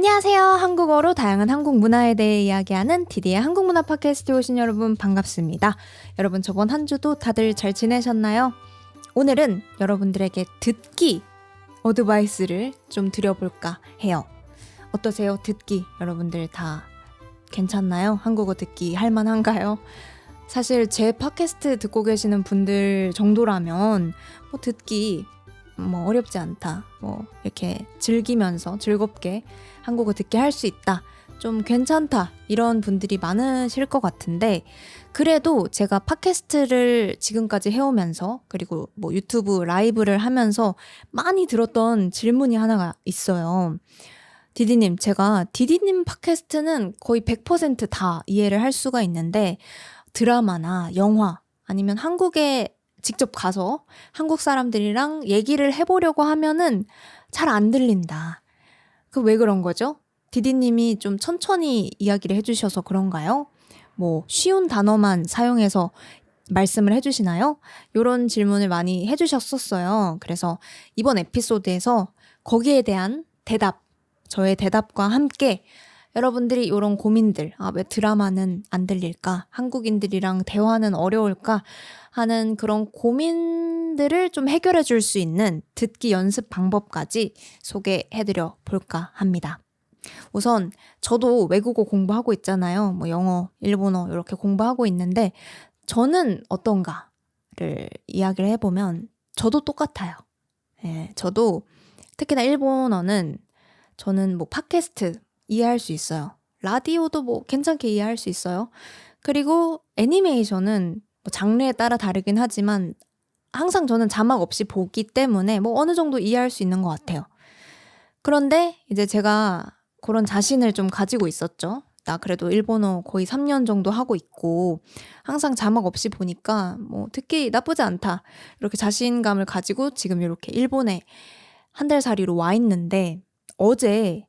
안녕하세요. 한국어로 다양한 한국 문화에 대해 이야기하는 디디의 한국문화 팟캐스트에 오신 여러분 반갑습니다. 여러분 저번 한 주도 다들 잘 지내셨나요? 오늘은 여러분들에게 듣기 어드바이스를 좀 드려볼까 해요. 어떠세요? 듣기 여러분들 다 괜찮나요? 한국어 듣기 할만한가요? 사실 제 팟캐스트 듣고 계시는 분들 정도라면 듣기 어렵지 않다. 이렇게 즐기면서 즐겁게 한국어 듣게 할 수 있다. 좀 괜찮다. 이런 분들이 많으실 것 같은데 그래도 제가 팟캐스트를 지금까지 해오면서 그리고 유튜브 라이브를 하면서 많이 들었던 질문이 하나가 있어요. 디디님, 제가 디디님 팟캐스트는 거의 100% 이해를 할 수가 있는데 드라마나 영화 아니면 한국에 직접 가서 한국 사람들이랑 얘기를 해보려고 하면은 잘 안 들린다. 그 왜 그런 거죠? 디디님이 좀 천천히 이야기를 해주셔서 그런가요? 쉬운 단어만 사용해서 말씀을 해주시나요? 이런 질문을 많이 해주셨었어요. 그래서 이번 에피소드에서 거기에 대한 대답, 저의 대답과 함께 여러분들이 이런 고민들, 왜 드라마는 안 들릴까? 한국인들이랑 대화는 어려울까? 하는 그런 고민들을 좀 해결해 줄 수 있는 듣기 연습 방법까지 소개해드려 볼까 합니다. 우선 저도 외국어 공부하고 있잖아요. 영어, 일본어 이렇게 공부하고 있는데 저는 어떤가를 이야기를 해보면 저도 똑같아요. 저도 특히나 일본어는 저는 팟캐스트 이해할 수 있어요. 라디오도 괜찮게 이해할 수 있어요. 그리고 애니메이션은 장르에 따라 다르긴 하지만 항상 저는 자막 없이 보기 때문에 어느 정도 이해할 수 있는 것 같아요. 그런데 이제 제가 그런 자신을 좀 가지고 있었죠. 나 그래도 일본어 거의 3년 정도 하고 있고 항상 자막 없이 보니까 듣기 나쁘지 않다. 이렇게 자신감을 가지고 지금 이렇게 일본에 한 달 살이로 와 있는데 어제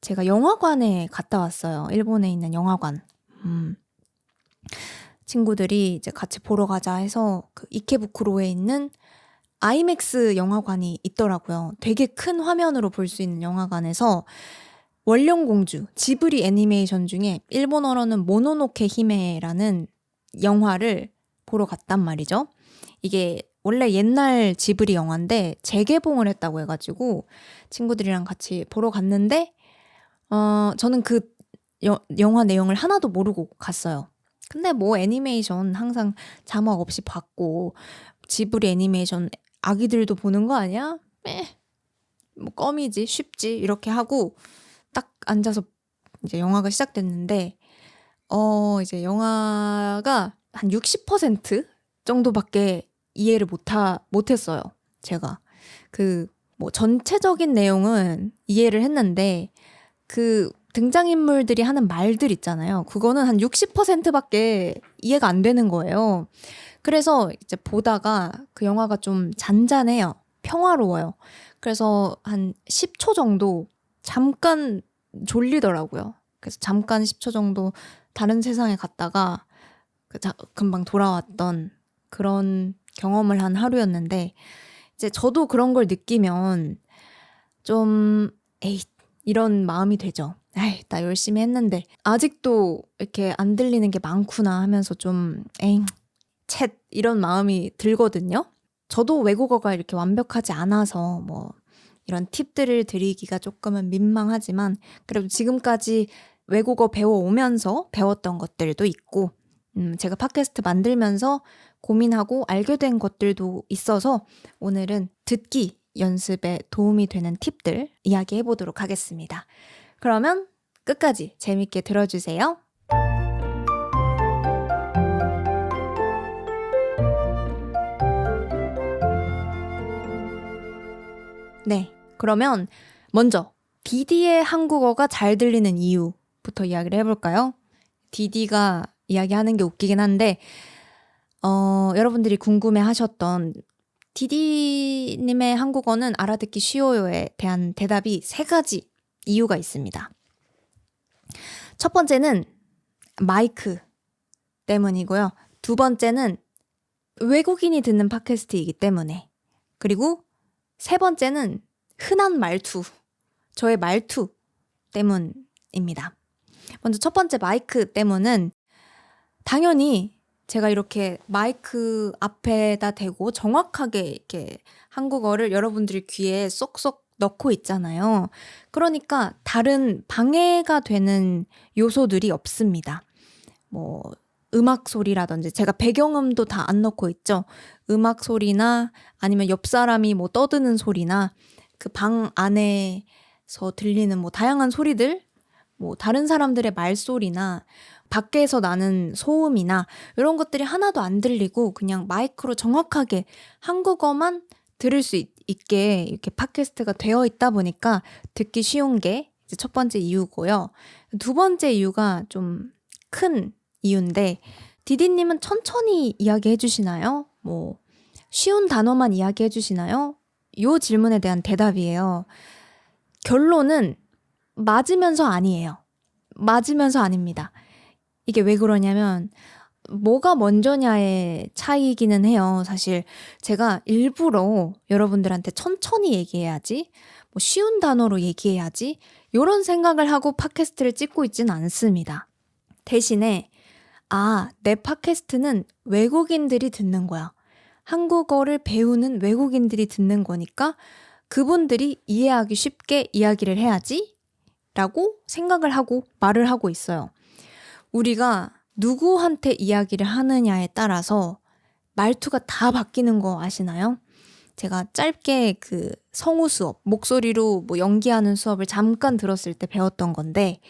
제가 영화관에 갔다 왔어요. 일본에 있는 영화관. 친구들이 이제 같이 보러 가자 해서 그 이케부쿠로에 있는 아이맥스 영화관이 있더라고요. 되게 큰 화면으로 볼 수 있는 영화관에서 원령공주, 지브리 애니메이션 중에 일본어로는 모노노케 히메라는 영화를 보러 갔단 말이죠. 이게 원래 옛날 지브리 영화인데 재개봉을 했다고 해가지고 친구들이랑 같이 보러 갔는데 저는 그 영화 내용을 하나도 모르고 갔어요. 근데 애니메이션 항상 자막 없이 봤고 지브리 애니메이션 아기들도 보는 거 아니야? 껌이지 쉽지 이렇게 하고 딱 앉아서 이제 영화가 시작됐는데 이제 영화가 한 60% 정도밖에 이해를 못했어요. 제가 전체적인 내용은 이해를 했는데 그 등장인물들이 하는 말들 있잖아요. 그거는 한 60%밖에 이해가 안 되는 거예요. 그래서 이제 보다가 그 영화가 좀 잔잔해요. 평화로워요. 그래서 한 10초 정도 잠깐 졸리더라고요. 그래서 잠깐 10초 정도 다른 세상에 갔다가 금방 돌아왔던 그런 경험을 한 하루였는데 이제 저도 그런 걸 느끼면 좀 이런 마음이 되죠. 나 열심히 했는데 아직도 이렇게 안 들리는 게 많구나 하면서 좀 챗 이런 마음이 들거든요. 저도 외국어가 이렇게 완벽하지 않아서 이런 팁들을 드리기가 조금은 민망하지만 그래도 지금까지 외국어 배워오면서 배웠던 것들도 있고 제가 팟캐스트 만들면서 고민하고 알게 된 것들도 있어서 오늘은 듣기 연습에 도움이 되는 팁들 이야기해 보도록 하겠습니다. 그러면 끝까지 재밌게 들어주세요. 네, 그러면 먼저 디디의 한국어가 잘 들리는 이유부터 이야기를 해볼까요? 디디가 이야기하는 게 웃기긴 한데 여러분들이 궁금해하셨던 디디님의 한국어는 알아듣기 쉬워요에 대한 대답이 3가지 이유가 있습니다. 첫 번째는 마이크 때문이고요. 두 번째는 외국인이 듣는 팟캐스트이기 때문에, 그리고 세 번째는 흔한 말투, 저의 말투 때문입니다. 먼저 첫 번째 마이크 때문은 당연히 제가 이렇게 마이크 앞에다 대고 정확하게 이렇게 한국어를 여러분들의 귀에 쏙쏙 넣고 있잖아요. 그러니까 다른 방해가 되는 요소들이 없습니다. 뭐 음악 소리라든지 제가 배경음도 다 안 넣고 있죠. 음악 소리나 아니면 옆 사람이 뭐 떠드는 소리나 그 방 안에서 들리는 뭐 다양한 소리들, 뭐 다른 사람들의 말소리나 밖에서 나는 소음이나 이런 것들이 하나도 안 들리고 그냥 마이크로 정확하게 한국어만 들을 수 있게 이렇게 팟캐스트가 되어 있다 보니까 듣기 쉬운 게 이제 첫 번째 이유고요. 두 번째 이유가 좀 큰 이유인데 디디님은 천천히 이야기해 주시나요? 뭐 쉬운 단어만 이야기해 주시나요? 요 질문에 대한 대답이에요. 결론은 맞으면서 아니에요. 맞으면서 아닙니다. 이게 왜 그러냐면 뭐가 먼저냐의 차이기는 해요. 사실 제가 일부러 여러분들한테 천천히 얘기해야지, 뭐 쉬운 단어로 얘기해야지 이런 생각을 하고 팟캐스트를 찍고 있지는 않습니다. 대신에 내 팟캐스트는 외국인들이 듣는 거야. 한국어를 배우는 외국인들이 듣는 거니까 그분들이 이해하기 쉽게 이야기를 해야지 라고 생각을 하고 말을 하고 있어요. 우리가 누구한테 이야기를 하느냐에 따라서 말투가 다 바뀌는 거 아시나요? 제가 짧게 그 성우 수업, 목소리로 뭐 연기하는 수업을 잠깐 들었을 때 배웠던 건데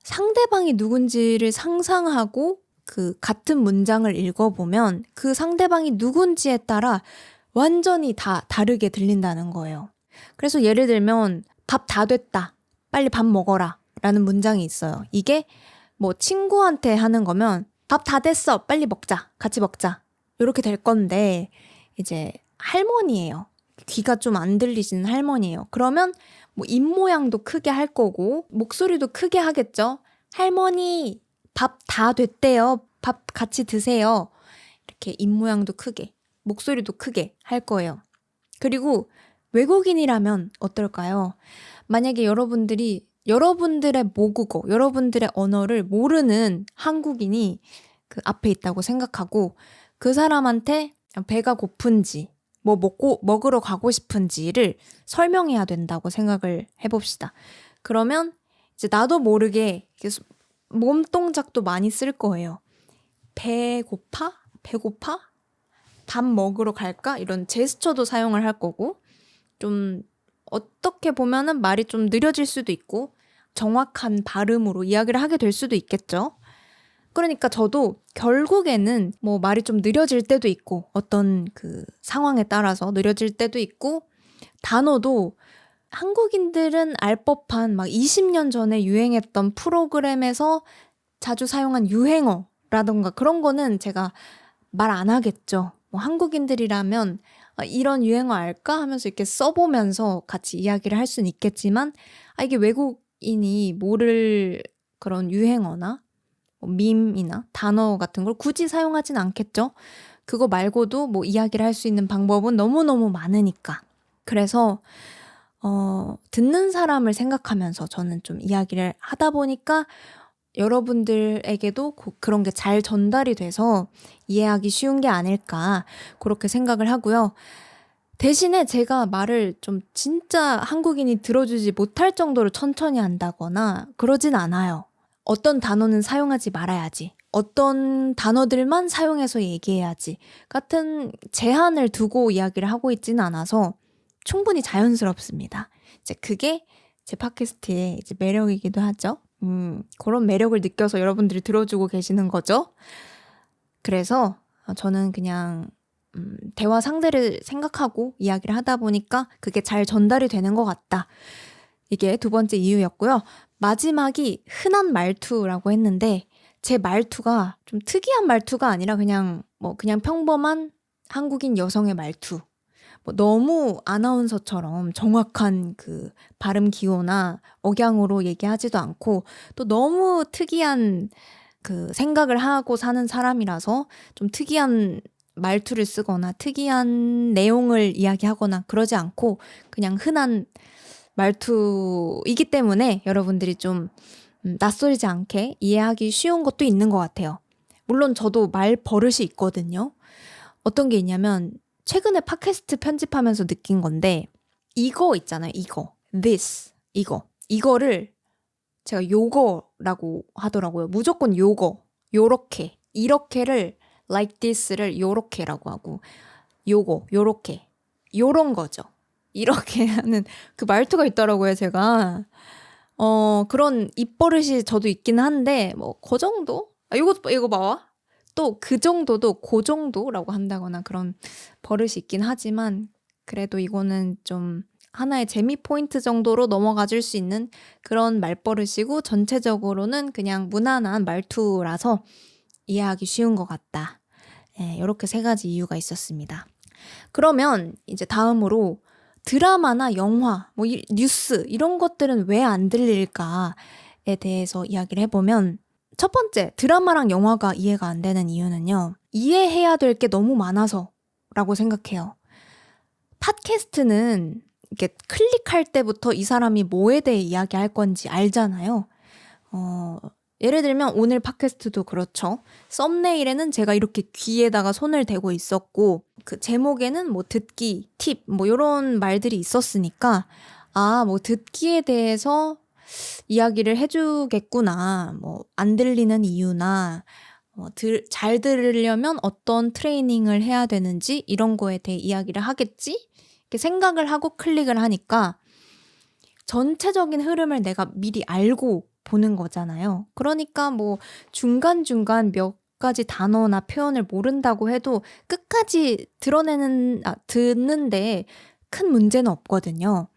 상대방이 누군지를 상상하고 그 같은 문장을 읽어보면 그 상대방이 누군지에 따라 완전히 다 다르게 들린다는 거예요. 그래서 예를 들면 밥 다 됐다. 빨리 밥 먹어라. 라는 문장이 있어요. 이게 뭐 친구한테 하는 거면 밥 다 됐어. 빨리 먹자. 같이 먹자. 이렇게 될 건데 이제 할머니예요. 귀가 좀 안 들리시는 할머니예요. 그러면 뭐 입모양도 크게 할 거고 목소리도 크게 하겠죠. 할머니 밥 다 됐대요. 밥 같이 드세요. 이렇게 입모양도 크게 목소리도 크게 할 거예요. 그리고 외국인이라면 어떨까요? 만약에 여러분들이 여러분들의 모국어, 여러분들의 언어를 모르는 한국인이 그 앞에 있다고 생각하고 그 사람한테 배가 고픈지 뭐 먹으러 가고 싶은지를 설명해야 된다고 생각을 해봅시다. 그러면 이제 나도 모르게 몸 동작도 많이 쓸 거예요. 배고파? 배고파? 밥 먹으러 갈까? 이런 제스처도 사용을 할 거고 좀 어떻게 보면은 말이 좀 느려질 수도 있고 정확한 발음으로 이야기를 하게 될 수도 있겠죠. 그러니까 저도 결국에는 뭐 말이 좀 느려질 때도 있고 어떤 그 상황에 따라서 느려질 때도 있고 단어도 한국인들은 알 법한 막 20년 전에 유행했던 프로그램에서 자주 사용한 유행어라던가 그런 거는 제가 말 안 하겠죠. 뭐 한국인들이라면 이런 유행어 알까? 하면서 이렇게 써보면서 같이 이야기를 할 수는 있겠지만 이게 외국인이 모를 그런 유행어나 뭐 밈이나 단어 같은 걸 굳이 사용하진 않겠죠. 그거 말고도 뭐 이야기를 할 수 있는 방법은 너무너무 많으니까. 그래서 듣는 사람을 생각하면서 저는 좀 이야기를 하다 보니까 여러분들에게도 그런 게 잘 전달이 돼서 이해하기 쉬운 게 아닐까 그렇게 생각을 하고요. 대신에 제가 말을 좀 진짜 한국인이 들어주지 못할 정도로 천천히 한다거나 그러진 않아요. 어떤 단어는 사용하지 말아야지. 어떤 단어들만 사용해서 얘기해야지. 같은 제한을 두고 이야기를 하고 있지는 않아서 충분히 자연스럽습니다. 이제 그게 제 팟캐스트의 이제 매력이기도 하죠. 그런 매력을 느껴서 여러분들이 들어주고 계시는 거죠. 그래서 저는 그냥 대화 상대를 생각하고 이야기를 하다 보니까 그게 잘 전달이 되는 것 같다. 이게 두 번째 이유였고요. 마지막이 흔한 말투라고 했는데 제 말투가 좀 특이한 말투가 아니라 그냥 평범한 한국인 여성의 말투. 뭐 너무 아나운서처럼 정확한 그 발음 기호나 억양으로 얘기하지도 않고 또 너무 특이한 그 생각을 하고 사는 사람이라서 좀 특이한 말투를 쓰거나 특이한 내용을 이야기하거나 그러지 않고 그냥 흔한 말투이기 때문에 여러분들이 좀 낯설지 않게 이해하기 쉬운 것도 있는 것 같아요. 물론 저도 말 버릇이 있거든요. 어떤 게 있냐면 최근에 팟캐스트 편집하면서 느낀 건데 이거 있잖아요. 이거. this. 이거를 제가 요거라고 하더라고요. 무조건 요거. 요렇게. 이렇게를 like this를 요렇게라고 하고 요거. 요렇게. 요런 거죠. 이렇게 하는 그 말투가 있더라고요, 제가. 그런 입버릇이 저도 있긴 한데, 뭐, 그 정도? 이거 봐봐. 또 그 정도도 그 정도라고 한다거나 그런 버릇이 있긴 하지만, 그래도 이거는 좀 하나의 재미 포인트 정도로 넘어가 줄 수 있는 그런 말버릇이고, 전체적으로는 그냥 무난한 말투라서 이해하기 쉬운 것 같다. 네, 이렇게 3가지 이유가 있었습니다. 그러면 이제 다음으로 드라마나 영화, 뭐 뉴스 이런 것들은 왜 안 들릴까에 대해서 이야기를 해보면 첫 번째, 드라마랑 영화가 이해가 안 되는 이유는요. 이해해야 될 게 너무 많아서라고 생각해요. 팟캐스트는 이렇게 클릭할 때부터 이 사람이 뭐에 대해 이야기할 건지 알잖아요. 예를 들면 오늘 팟캐스트도 그렇죠. 썸네일에는 제가 이렇게 귀에다가 손을 대고 있었고 그 제목에는 뭐 듣기, 팁 뭐 이런 말들이 있었으니까 뭐 듣기에 대해서 이야기를 해주겠구나. 뭐 안 들리는 이유나 잘 들으려면 어떤 트레이닝을 해야 되는지 이런 거에 대해 이야기를 하겠지? 이렇게 생각을 하고 클릭을 하니까 전체적인 흐름을 내가 미리 알고 보는 거잖아요. 그러니까 뭐 중간중간 몇 가지 단어나 표현을 모른다고 해도 끝까지 듣는데 큰 문제는 없거든요.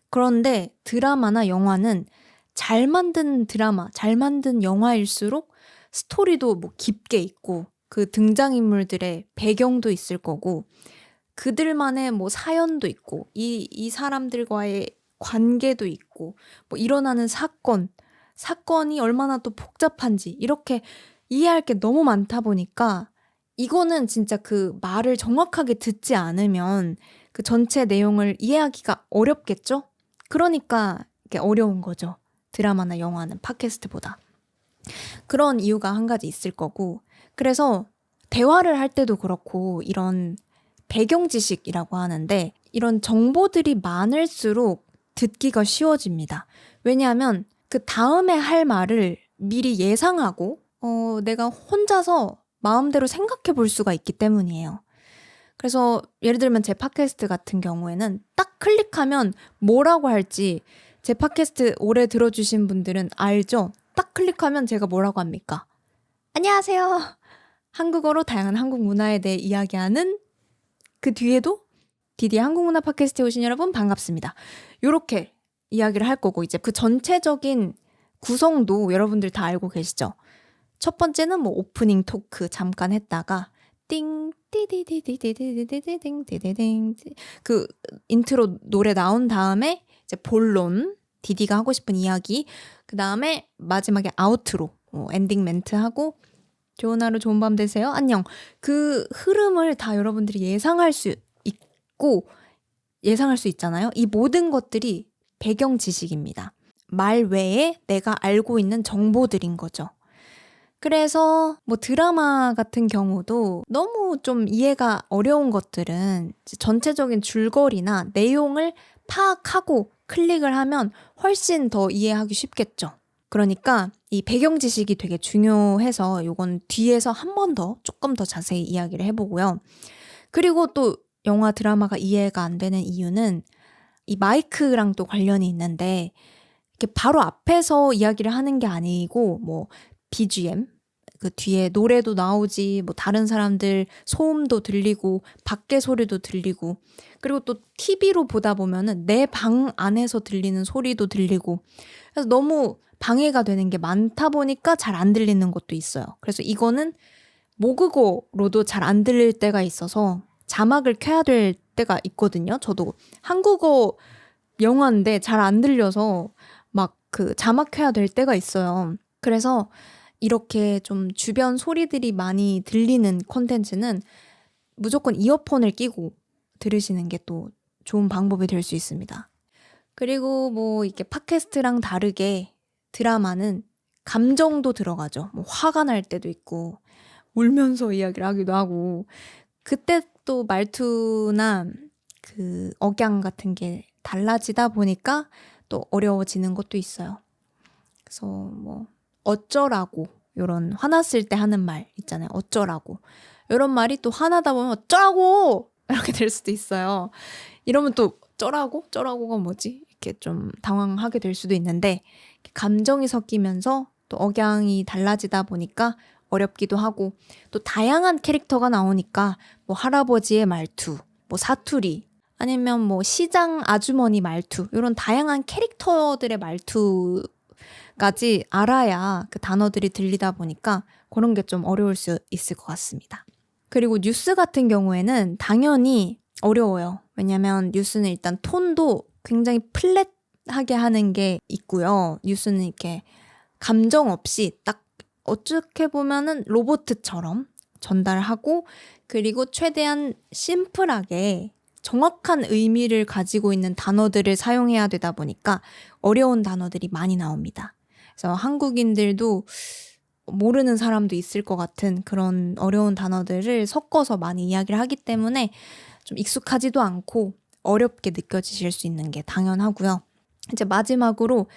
그런데 드라마나 영화는 잘 만든 드라마, 잘 만든 영화일수록 스토리도 뭐 깊게 있고 그 등장인물들의 배경도 있을 거고 그들만의 뭐 사연도 있고 이 사람들과의 관계도 있고 뭐 일어나는 사건이 얼마나 또 복잡한지 이렇게 이해할 게 너무 많다 보니까 이거는 진짜 그 말을 정확하게 듣지 않으면 그 전체 내용을 이해하기가 어렵겠죠? 그러니까 이게 어려운 거죠. 드라마나 영화는 팟캐스트보다. 그런 이유가 한 가지 있을 거고 그래서 대화를 할 때도 그렇고 이런 배경 지식이라고 하는데 이런 정보들이 많을수록 듣기가 쉬워집니다. 왜냐하면 그 다음에 할 말을 미리 예상하고 내가 혼자서 마음대로 생각해 볼 수가 있기 때문이에요. 그래서 예를 들면 제 팟캐스트 같은 경우에는 딱 클릭하면 뭐라고 할지 제 팟캐스트 오래 들어주신 분들은 알죠? 딱 클릭하면 제가 뭐라고 합니까? 안녕하세요. 한국어로 다양한 한국 문화에 대해 이야기하는 그 뒤에도 디디의 한국문화 팟캐스트에 오신 여러분 반갑습니다. 요렇게 이야기를 할 거고 이제 그 전체적인 구성도 여러분들 다 알고 계시죠? 첫 번째는 뭐 오프닝 토크 잠깐 했다가 띵 띠디디디디디디디디딩 그 인트로 노래 나온 다음에 이제 본론 디디가 하고 싶은 이야기 그 다음에 마지막에 아우트로 엔딩 멘트 하고 좋은 하루 좋은 밤 되세요 안녕 그 흐름을 다 여러분들이 예상할 수 있고 예상할 수 있잖아요. 이 모든 것들이 배경 지식입니다. 말 외에 내가 알고 있는 정보들인 거죠. 그래서 뭐 드라마 같은 경우도 너무 좀 이해가 어려운 것들은 전체적인 줄거리나 내용을 파악하고 클릭을 하면 훨씬 더 이해하기 쉽겠죠. 그러니까 이 배경 지식이 되게 중요해서 이건 뒤에서 한 번 더 조금 더 자세히 이야기를 해보고요. 그리고 또 영화 드라마가 이해가 안 되는 이유는 이 마이크랑 또 관련이 있는데 이렇게 바로 앞에서 이야기를 하는 게 아니고 뭐 BGM 그 뒤에 노래도 나오지 뭐 다른 사람들 소음도 들리고 밖에 소리도 들리고 그리고 또 TV로 보다 보면은 내 방 안에서 들리는 소리도 들리고 그래서 너무 방해가 되는 게 많다 보니까 잘 안 들리는 것도 있어요. 그래서 이거는 모국어로도 잘 안 들릴 때가 있어서 자막을 켜야 될 때가 있거든요. 저도 한국어 영화인데 잘 안 들려서 막 그 자막 켜야 될 때가 있어요. 그래서 이렇게 좀 주변 소리들이 많이 들리는 콘텐츠는 무조건 이어폰을 끼고 들으시는 게 또 좋은 방법이 될 수 있습니다. 그리고 뭐 이렇게 팟캐스트랑 다르게 드라마는 감정도 들어가죠. 뭐 화가 날 때도 있고 울면서 이야기를 하기도 하고 그때 또 말투나 그 억양 같은 게 달라지다 보니까 또 어려워지는 것도 있어요. 그래서 뭐 어쩌라고 요런 화났을 때 하는 말 있잖아요. 어쩌라고. 요런 말이 또 화나다 보면 어쩌라고 이렇게 될 수도 있어요. 이러면 또 쩌라고? 쩌라고가 뭐지? 이렇게 좀 당황하게 될 수도 있는데 감정이 섞이면서 또 억양이 달라지다 보니까 어렵기도 하고 또 다양한 캐릭터가 나오니까 뭐 할아버지의 말투, 뭐 사투리 아니면 뭐 시장 아주머니 말투 이런 다양한 캐릭터들의 말투까지 알아야 그 단어들이 들리다 보니까 그런 게 좀 어려울 수 있을 것 같습니다. 그리고 뉴스 같은 경우에는 당연히 어려워요. 왜냐면 뉴스는 일단 톤도 굉장히 플랫하게 하는 게 있고요. 뉴스는 이렇게 감정 없이 딱 어떻게 보면은 로봇처럼 전달하고 그리고 최대한 심플하게 정확한 의미를 가지고 있는 단어들을 사용해야 되다 보니까 어려운 단어들이 많이 나옵니다. 그래서 한국인들도 모르는 사람도 있을 것 같은 그런 어려운 단어들을 섞어서 많이 이야기를 하기 때문에 좀 익숙하지도 않고 어렵게 느껴지실 수 있는 게 당연하고요. 이제 마지막으로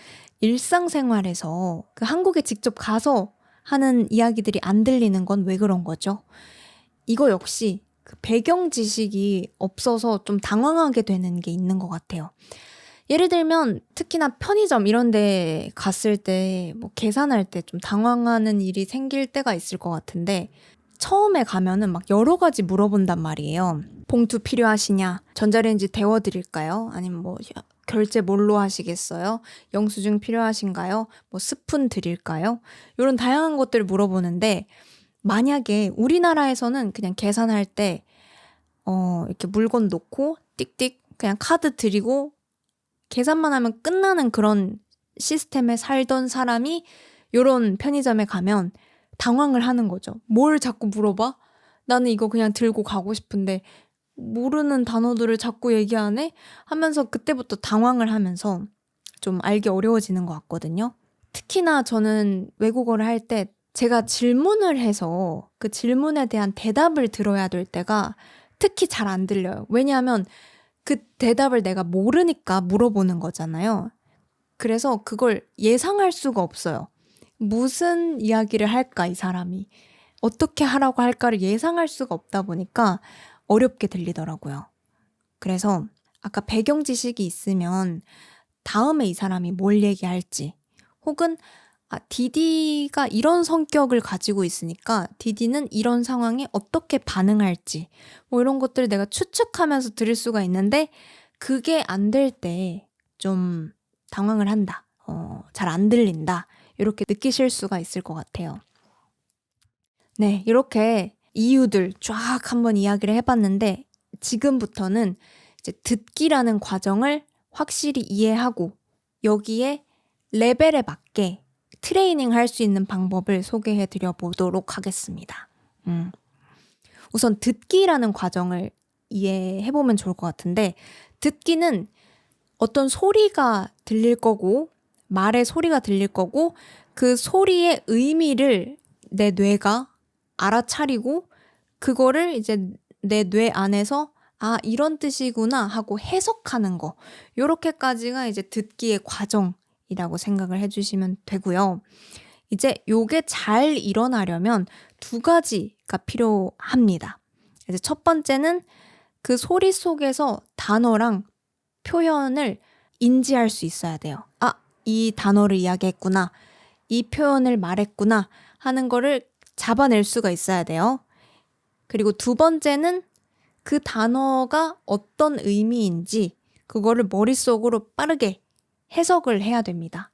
일상생활에서 그 한국에 직접 가서 하는 이야기들이 안 들리는 건 왜 그런 거죠? 이거 역시 그 배경 지식이 없어서 좀 당황하게 되는 게 있는 것 같아요. 예를 들면 특히나 편의점 이런 데 갔을 때 뭐 계산할 때 좀 당황하는 일이 생길 때가 있을 것 같은데 처음에 가면은 막 여러 가지 물어본단 말이에요. 봉투 필요하시냐? 전자레인지 데워드릴까요? 아니면 뭐 결제 뭘로 하시겠어요? 영수증 필요하신가요? 뭐 스푼 드릴까요? 이런 다양한 것들을 물어보는데 만약에 우리나라에서는 그냥 계산할 때 이렇게 물건 놓고 띡띡 그냥 카드 드리고 계산만 하면 끝나는 그런 시스템에 살던 사람이 요런 편의점에 가면 당황을 하는 거죠. 뭘 자꾸 물어봐? 나는 이거 그냥 들고 가고 싶은데 모르는 단어들을 자꾸 얘기하네? 하면서 그때부터 당황을 하면서 좀 알기 어려워지는 것 같거든요. 특히나 저는 외국어를 할 때 제가 질문을 해서 그 질문에 대한 대답을 들어야 될 때가 특히 잘 안 들려요. 왜냐하면 그 대답을 내가 모르니까 물어보는 거잖아요. 그래서 그걸 예상할 수가 없어요. 무슨 이야기를 할까, 이 사람이. 어떻게 하라고 할까를 예상할 수가 없다 보니까 어렵게 들리더라고요. 그래서 아까 배경 지식이 있으면 다음에 이 사람이 뭘 얘기할지 혹은 디디가 이런 성격을 가지고 있으니까 디디는 이런 상황에 어떻게 반응할지 뭐 이런 것들을 내가 추측하면서 들을 수가 있는데 그게 안 될 때 좀 당황을 한다. 잘 안 들린다. 이렇게 느끼실 수가 있을 것 같아요. 네, 이렇게 이유들 쫙 한번 이야기를 해봤는데 지금부터는 이제 듣기라는 과정을 확실히 이해하고 여기에 레벨에 맞게 트레이닝 할 수 있는 방법을 소개해 드려 보도록 하겠습니다. 우선 듣기라는 과정을 이해해 보면 좋을 것 같은데 듣기는 어떤 소리가 들릴 거고 말의 소리가 들릴 거고 그 소리의 의미를 내 뇌가 알아차리고 그거를 이제 내 뇌 안에서 이런 뜻이구나 하고 해석하는 거 요렇게까지가 이제 듣기의 과정이라고 생각을 해주시면 되고요. 이제 요게 잘 일어나려면 두 가지가 필요합니다. 이제 첫 번째는 그 소리 속에서 단어랑 표현을 인지할 수 있어야 돼요. 이 단어를 이야기했구나. 이 표현을 말했구나 하는 거를 잡아낼 수가 있어야 돼요. 그리고 두 번째는 그 단어가 어떤 의미인지 그거를 머릿속으로 빠르게 해석을 해야 됩니다.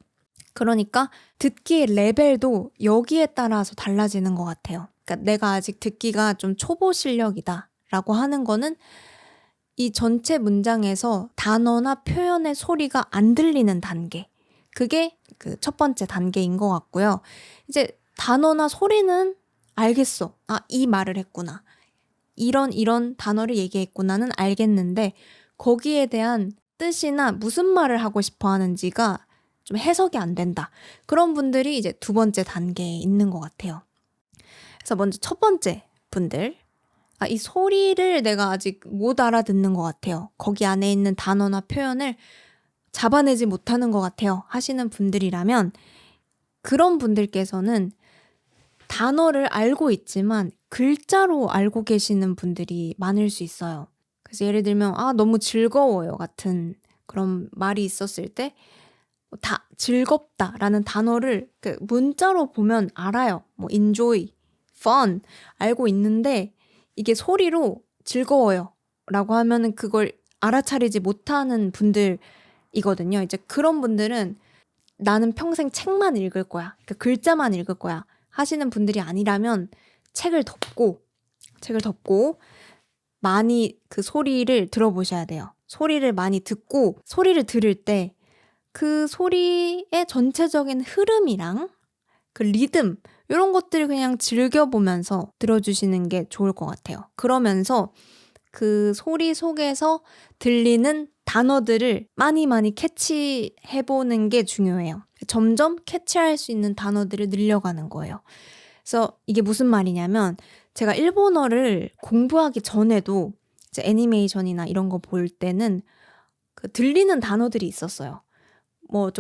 그러니까 듣기의 레벨도 여기에 따라서 달라지는 것 같아요. 그러니까 내가 아직 듣기가 좀 초보 실력이다 라고 하는 거는 이 전체 문장에서 단어나 표현의 소리가 안 들리는 단계. 그게 그 첫 번째 단계인 것 같고요. 이제 단어나 소리는 알겠어. 이 말을 했구나. 이런 단어를 얘기했구나는 알겠는데 거기에 대한 뜻이나 무슨 말을 하고 싶어 하는지가 좀 해석이 안 된다. 그런 분들이 이제 두 번째 단계에 있는 것 같아요. 그래서 먼저 첫 번째 분들, 이 소리를 내가 아직 못 알아듣는 것 같아요. 거기 안에 있는 단어나 표현을 잡아내지 못하는 것 같아요. 하시는 분들이라면 그런 분들께서는 단어를 알고 있지만 글자로 알고 계시는 분들이 많을 수 있어요. 그래서 예를 들면 너무 즐거워요 같은 그런 말이 있었을 때 다 즐겁다라는 단어를 문자로 보면 알아요. 뭐 enjoy, fun 알고 있는데 이게 소리로 즐거워요 라고 하면은 그걸 알아차리지 못하는 분들이거든요. 이제 그런 분들은 나는 평생 책만 읽을 거야. 그러니까 글자만 읽을 거야. 하시는 분들이 아니라면 책을 덮고 많이 그 소리를 들어보셔야 돼요. 소리를 많이 듣고 소리를 들을 때 그 소리의 전체적인 흐름이랑 그 리듬 이런 것들을 그냥 즐겨보면서 들어주시는 게 좋을 것 같아요. 그러면서 그 소리 속에서 들리는 단어들을 많이 캐치해보는 게 중요해요. 점점 캐치할 수 있는 단어들을 늘려가는 거예요. 그래서 이게 무슨 말이냐면 제가 일본어를 공부하기 전에도 이제 애니메이션이나 이런 거 볼 때는 그 들리는 단어들이 있었어요. 뭐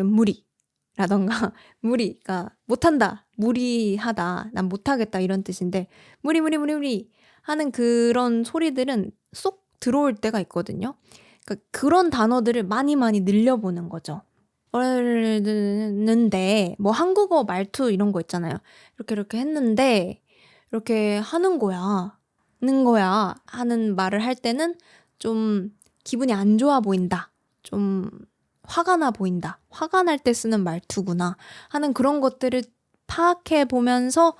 무리라던가 무리가 못한다, 무리하다, 난 못하겠다 이런 뜻인데 무리 하는 그런 소리들은 쏙 들어올 때가 있거든요. 그러니까 그런 단어들을 많이 늘려보는 거죠. 했는데 뭐 한국어 말투 이런 거 있잖아요. 이렇게 했는데 이렇게 하는 거야 하는 말을 할 때는 좀 기분이 안 좋아 보인다, 좀 화가 나 보인다, 화가 날 때 쓰는 말투구나 하는 그런 것들을 파악해 보면서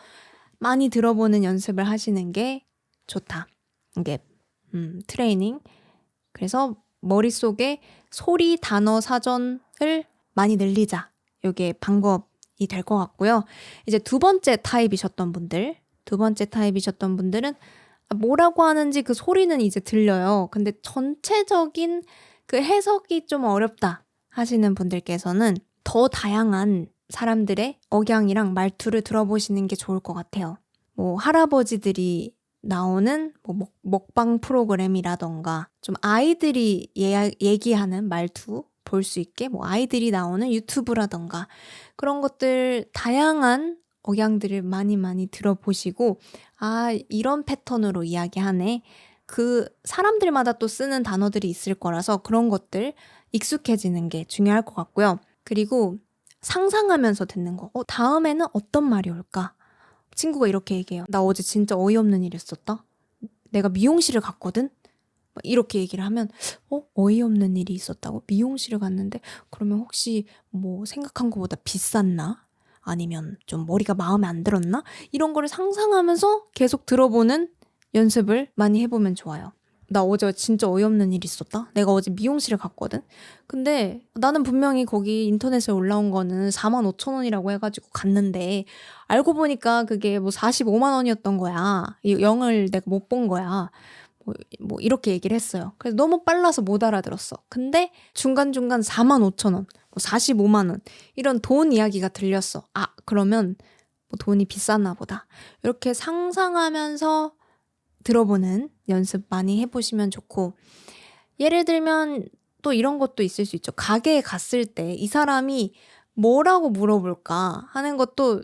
많이 들어보는 연습을 하시는 게 좋다. 이게 트레이닝. 그래서 머릿속에 소리 단어 사전을 많이 늘리자. 이게 방법이 될 것 같고요. 이제 두 번째 타입이셨던 분들은 뭐라고 하는지 그 소리는 이제 들려요. 근데 전체적인 그 해석이 좀 어렵다 하시는 분들께서는 더 다양한 사람들의 억양이랑 말투를 들어보시는 게 좋을 것 같아요. 뭐 할아버지들이 나오는 뭐 먹방 프로그램이라던가 좀 아이들이 얘기하는 말투 볼 수 있게 뭐 아이들이 나오는 유튜브라던가 그런 것들 다양한 억양들을 많이 들어보시고 이런 패턴으로 이야기하네. 그 사람들마다 또 쓰는 단어들이 있을 거라서 그런 것들 익숙해지는 게 중요할 것 같고요. 그리고 상상하면서 듣는 거. 다음에는 어떤 말이 올까? 친구가 이렇게 얘기해요. 나 어제 진짜 어이없는 일 있었다. 내가 미용실을 갔거든? 이렇게 얘기를 하면 어이없는 일이 있었다고? 미용실을 갔는데 그러면 혹시 뭐 생각한 것보다 비쌌나? 아니면 좀 머리가 마음에 안 들었나? 이런 거를 상상하면서 계속 들어보는 연습을 많이 해보면 좋아요. 나 어제 진짜 어이없는 일 있었다? 내가 어제 미용실을 갔거든? 근데 나는 분명히 거기 인터넷에 올라온 거는 45,000원이라고 해가지고 갔는데 알고 보니까 그게 뭐 45만 원이었던 거야. 이 영을 내가 못 본 거야. 뭐 이렇게 얘기를 했어요. 그래서 너무 빨라서 못 알아들었어. 근데 중간중간 45,000원, 45만 원 이런 돈 이야기가 들렸어. 그러면 뭐 돈이 비쌌나 보다. 이렇게 상상하면서 들어보는 연습 많이 해보시면 좋고, 예를 들면 또 이런 것도 있을 수 있죠. 가게에 갔을 때 이 사람이 뭐라고 물어볼까 하는 것도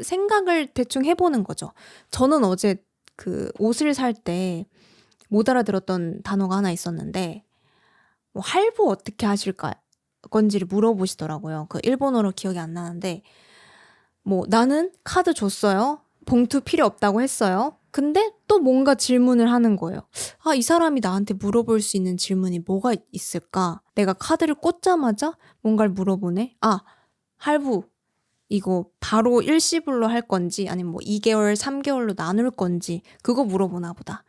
생각을 대충 해보는 거죠. 저는 어제 그 옷을 살 때 못 알아들었던 단어가 하나 있었는데 뭐 할부 어떻게 하실까 건지를 물어보시더라고요. 그 일본어로 기억이 안 나는데 뭐 나는 카드 줬어요. 봉투 필요 없다고 했어요. 근데 또 뭔가 질문을 하는 거예요. 이 사람이 나한테 물어볼 수 있는 질문이 뭐가 있을까? 내가 카드를 꽂자마자 뭔가를 물어보네. 할부 이거 바로 일시불로 할 건지 아니면 뭐 2개월, 3개월로 나눌 건지 그거 물어보나 보다.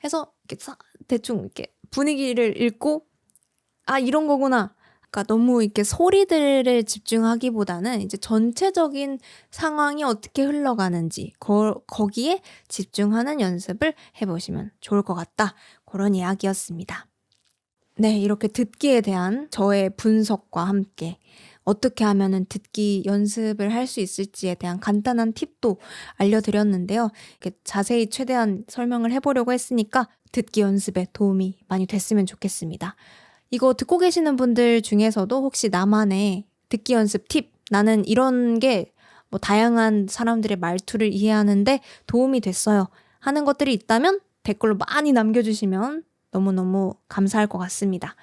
해서 이렇게 대충 이렇게 분위기를 읽고 이런 거구나. 그러니까 너무 이렇게 소리들을 집중하기보다는 이제 전체적인 상황이 어떻게 흘러가는지 거기에 집중하는 연습을 해보시면 좋을 것 같다. 그런 이야기였습니다. 네, 이렇게 듣기에 대한 저의 분석과 함께 어떻게 하면은 듣기 연습을 할 수 있을지에 대한 간단한 팁도 알려드렸는데요. 이렇게 자세히 최대한 설명을 해보려고 했으니까 듣기 연습에 도움이 많이 됐으면 좋겠습니다. 이거 듣고 계시는 분들 중에서도 혹시 나만의 듣기 연습 팁, 나는 이런 게 뭐 다양한 사람들의 말투를 이해하는데 도움이 됐어요 하는 것들이 있다면 댓글로 많이 남겨주시면 너무너무 감사할 것 같습니다.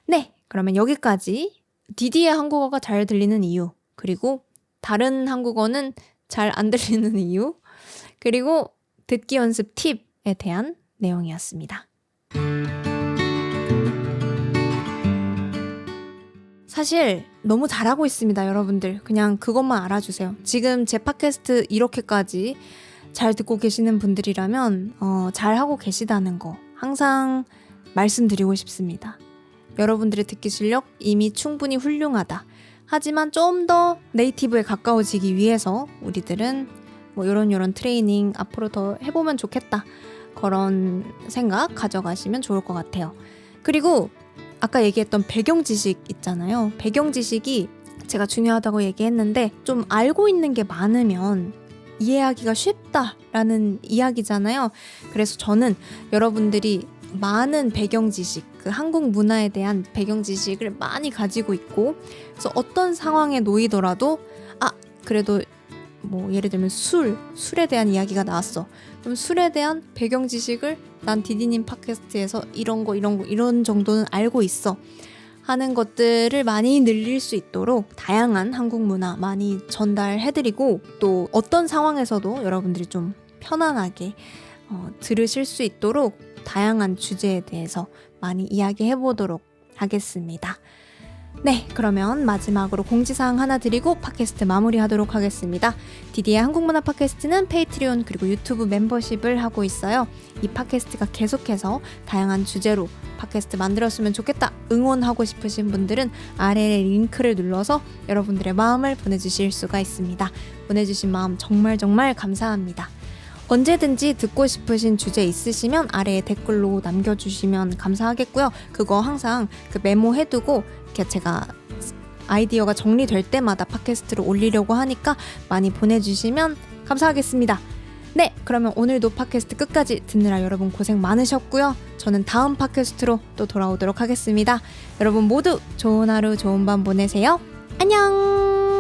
네, 그러면 여기까지 디디의 한국어가 잘 들리는 이유, 그리고 다른 한국어는 잘 안 들리는 이유, 그리고 듣기 연습 팁에 대한 내용이었습니다. 사실 너무 잘하고 있습니다, 여러분들. 그냥 그것만 알아주세요. 지금 제 팟캐스트 이렇게까지 잘 듣고 계시는 분들이라면 잘하고 계시다는 거 항상 말씀드리고 싶습니다. 여러분들의 듣기 실력 이미 충분히 훌륭하다. 하지만 좀 더 네이티브에 가까워지기 위해서 우리들은 뭐 이런 트레이닝 앞으로 더 해보면 좋겠다. 그런 생각 가져가시면 좋을 것 같아요. 그리고 아까 얘기했던 배경 지식 있잖아요. 배경 지식이 제가 중요하다고 얘기했는데 좀 알고 있는 게 많으면 이해하기가 쉽다라는 이야기잖아요. 그래서 저는 여러분들이 많은 배경 지식, 그 한국 문화에 대한 배경 지식을 많이 가지고 있고, 그래서 어떤 상황에 놓이더라도 그래도 뭐 예를 들면 술에 대한 이야기가 나왔어. 그럼 술에 대한 배경 지식을 난 디디님 팟캐스트에서 이런 정도는 알고 있어 하는 것들을 많이 늘릴 수 있도록 다양한 한국 문화 많이 전달해드리고, 또 어떤 상황에서도 여러분들이 좀 편안하게 들으실 수 있도록 다양한 주제에 대해서 많이 이야기해보도록 하겠습니다. 네, 그러면 마지막으로 공지사항 하나 드리고 팟캐스트 마무리하도록 하겠습니다. 디디의 한국문화 팟캐스트는 페이트리온 그리고 유튜브 멤버십을 하고 있어요. 이 팟캐스트가 계속해서 다양한 주제로 팟캐스트 만들었으면 좋겠다 응원하고 싶으신 분들은 아래에 링크를 눌러서 여러분들의 마음을 보내주실 수가 있습니다. 보내주신 마음 정말 감사합니다. 언제든지 듣고 싶으신 주제 있으시면 아래에 댓글로 남겨주시면 감사하겠고요. 그거 항상 메모해두고 이렇게 제가 아이디어가 정리될 때마다 팟캐스트로 올리려고 하니까 많이 보내주시면 감사하겠습니다. 네, 그러면 오늘도 팟캐스트 끝까지 듣느라 여러분 고생 많으셨고요. 저는 다음 팟캐스트로 또 돌아오도록 하겠습니다. 여러분 모두 좋은 하루 좋은 밤 보내세요. 안녕.